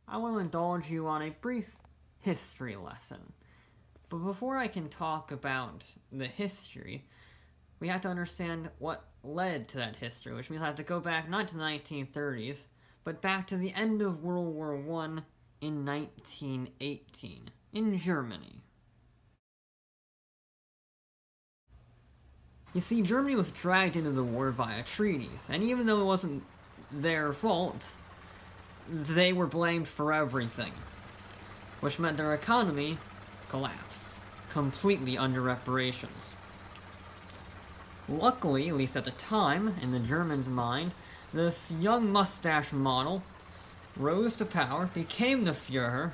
I want to indulge you on a brief history lesson. But before I can talk about the history, we have to understand what led to that history, which means I have to go back not to the 1930s, but back to the end of World War I in 1918, in Germany. You see, Germany was dragged into the war via treaties, and even though it wasn't their fault, they were blamed for everything, which meant their economy collapsed, completely under reparations. Luckily, at least at the time, in the Germans' mind, this young mustache model rose to power, became the Führer,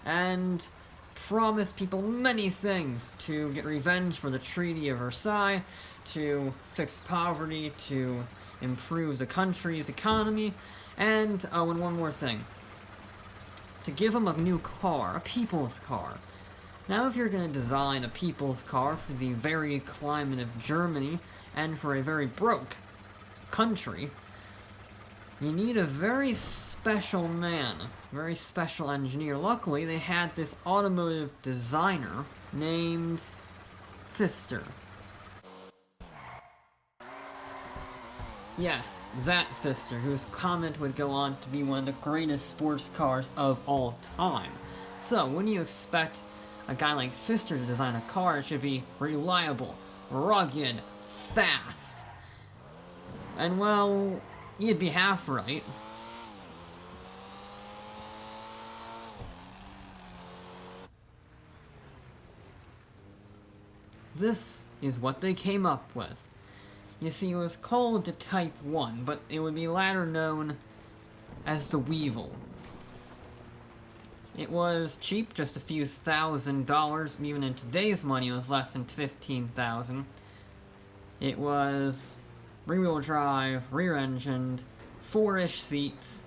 and promised people many things to get revenge for the Treaty of Versailles, to fix poverty, to improve the country's economy, and one more thing. To give them a new car, a people's car. Now if you're going to design a people's car for the very climate of Germany, and for a very broke country, you need a very special man, very special engineer. Luckily, they had this automotive designer named Pfister. Yes, that Pfister, whose comment would go on to be one of the greatest sports cars of all time. So, when you expect a guy like Pfister to design a car, it should be reliable, rugged, fast. And well, you'd be half right. This is what they came up with. You see, it was called the Type 1, but it would be later known as the Weevil. It was cheap, just a few $1,000s, even in today's money it was less than $15,000. It was rear-wheel drive, rear-engined, 4-ish seats,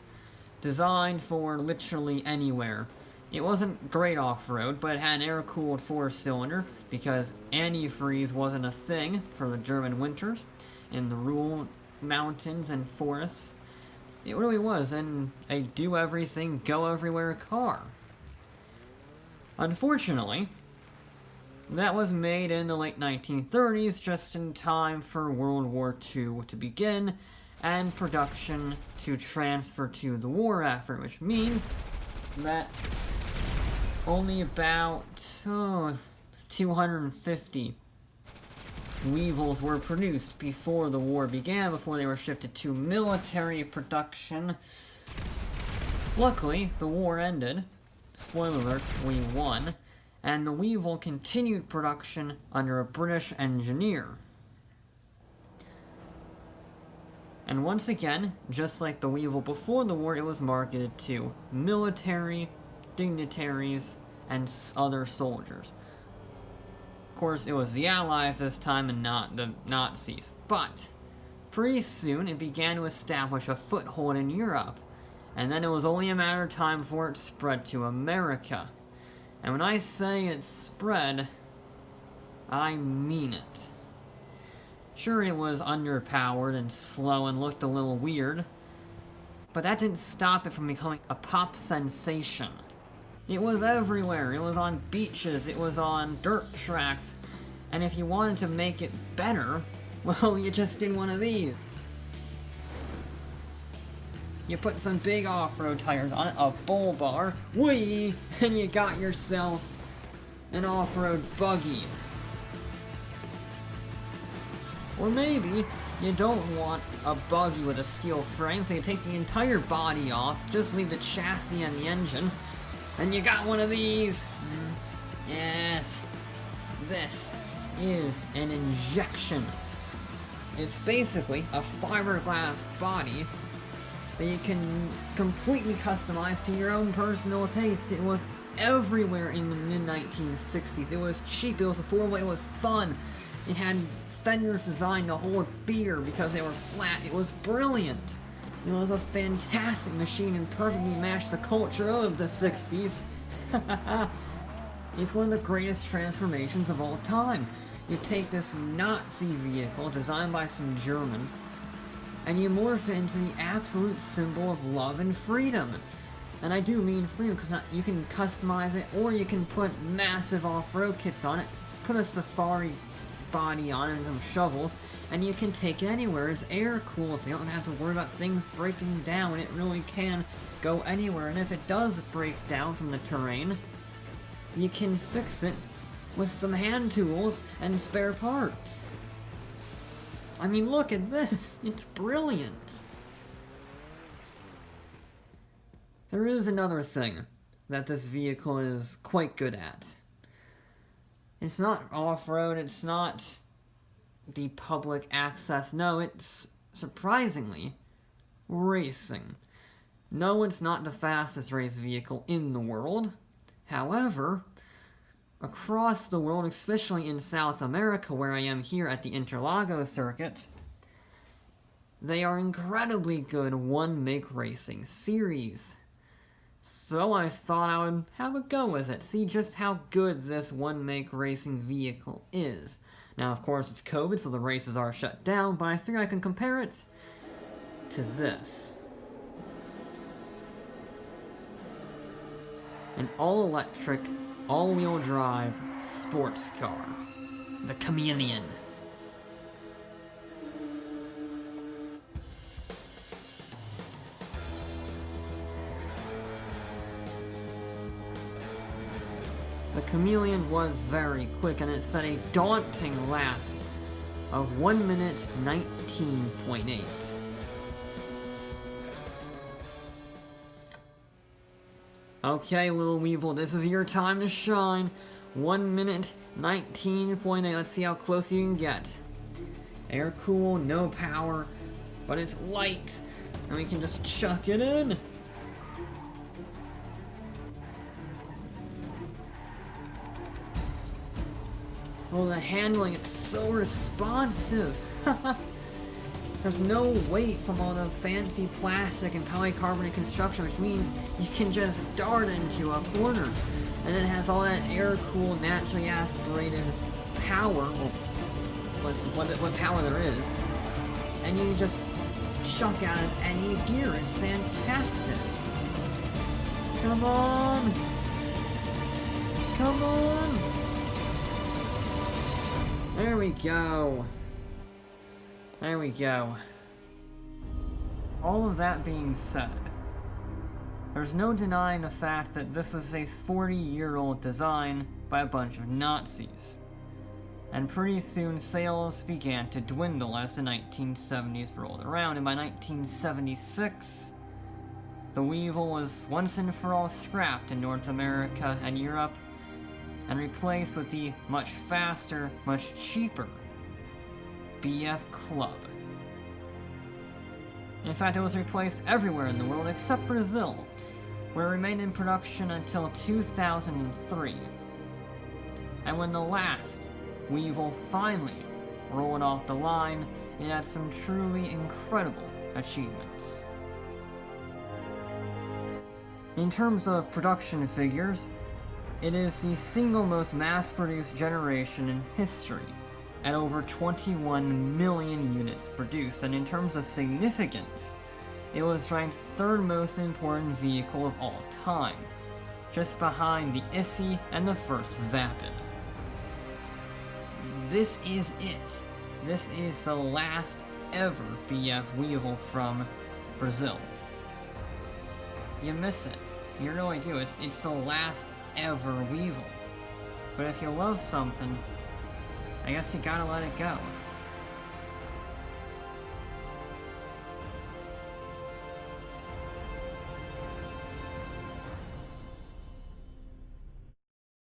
designed for literally anywhere. It wasn't great off-road, but it had an air-cooled 4-cylinder, because antifreeze wasn't a thing for the German winters, in the rural mountains and forests. It really was, and a do-everything, go-everywhere car. Unfortunately, that was made in the late 1930s, just in time for World War II to begin, and production to transfer to the war effort, which means that only about 250 Weevils were produced before the war began, before they were shifted to military production. Luckily, the war ended. Spoiler alert, we won. And the Weevil continued production under a British engineer. And once again, just like the Weevil before the war, it was marketed to military, dignitaries, and other soldiers. Of course, it was the Allies this time and not the Nazis. But pretty soon, it began to establish a foothold in Europe. And then it was only a matter of time before it spread to America. And when I say it spread, I mean it. Sure, it was underpowered and slow and looked a little weird, but that didn't stop it from becoming a pop sensation. It was everywhere. It was on beaches, it was on dirt tracks, and if you wanted to make it better, well, you just did one of these. You put some big off-road tires on it, a bull bar, whee, and you got yourself an off-road buggy. Or maybe you don't want a buggy with a steel frame, so you take the entire body off, just leave the chassis and the engine, and you got one of these. Yes, this is an injection. It's basically a fiberglass body that you can completely customize to your own personal taste. It was everywhere in the mid-1960s. It was cheap, it was affordable, it was fun. It had fenders designed to hold beer because they were flat. It was brilliant. It was a fantastic machine and perfectly matched the culture of the 60s. It's one of the greatest transformations of all time. You take this Nazi vehicle designed by some Germans, and you morph it into the absolute symbol of love and freedom. And I do mean free, because you can customize it, or you can put massive off-road kits on it, put a safari body on it and some shovels, and you can take it anywhere. It's air-cooled, so you don't have to worry about things breaking down. It really can go anywhere, and if it does break down from the terrain, you can fix it with some hand tools and spare parts. I mean, look at this! It's brilliant! There is another thing that this vehicle is quite good at. It's not off-road, it's not the public access, no, it's surprisingly racing. No, it's not the fastest race vehicle in the world. However, across the world, especially in South America, where I am here at the Interlagos circuit, they are incredibly good one-make racing series. So I thought I would have a go with it, see just how good this one-make racing vehicle is. Now, of course, it's COVID, so the races are shut down, but I figure I can compare it to this. An all-electric, all-wheel drive sports car. The Chameleon. The Chameleon was very quick, and it set a daunting lap of 1 minute 19.8. Okay, little Weevil, this is your time to shine. 1 minute 19.8. Let's see how close you can get. Air cool, no power, but it's light, and we can just chuck it in. Oh, the handling, it's so responsive! There's no weight from all the fancy plastic and polycarbonate construction, which means you can just dart into a corner. And it has all that air-cooled, naturally aspirated power, well, what power there is, and you just chuck out of any gear. It's fantastic! Come on! Come on! There we go. There we go. All of that being said, there's no denying the fact that this is a 40-year-old design by a bunch of Nazis. And pretty soon sales began to dwindle as the 1970s rolled around, and by 1976, the Weevil was once and for all scrapped in North America and Europe, and replaced with the much faster, much cheaper BF Club. In fact, it was replaced everywhere in the world except Brazil, where it remained in production until 2003. And when the last Weevil finally rolled off the line, it had some truly incredible achievements. In terms of production figures, it is the single most mass-produced generation in history, at over 21 million units produced, and in terms of significance, it was ranked third most important vehicle of all time, just behind the Issy and the first Vapid. This is it. This is the last ever BF Weevil from Brazil. You miss it. You really do. It's the last ever Weevil. But if you love something, I guess you gotta let it go.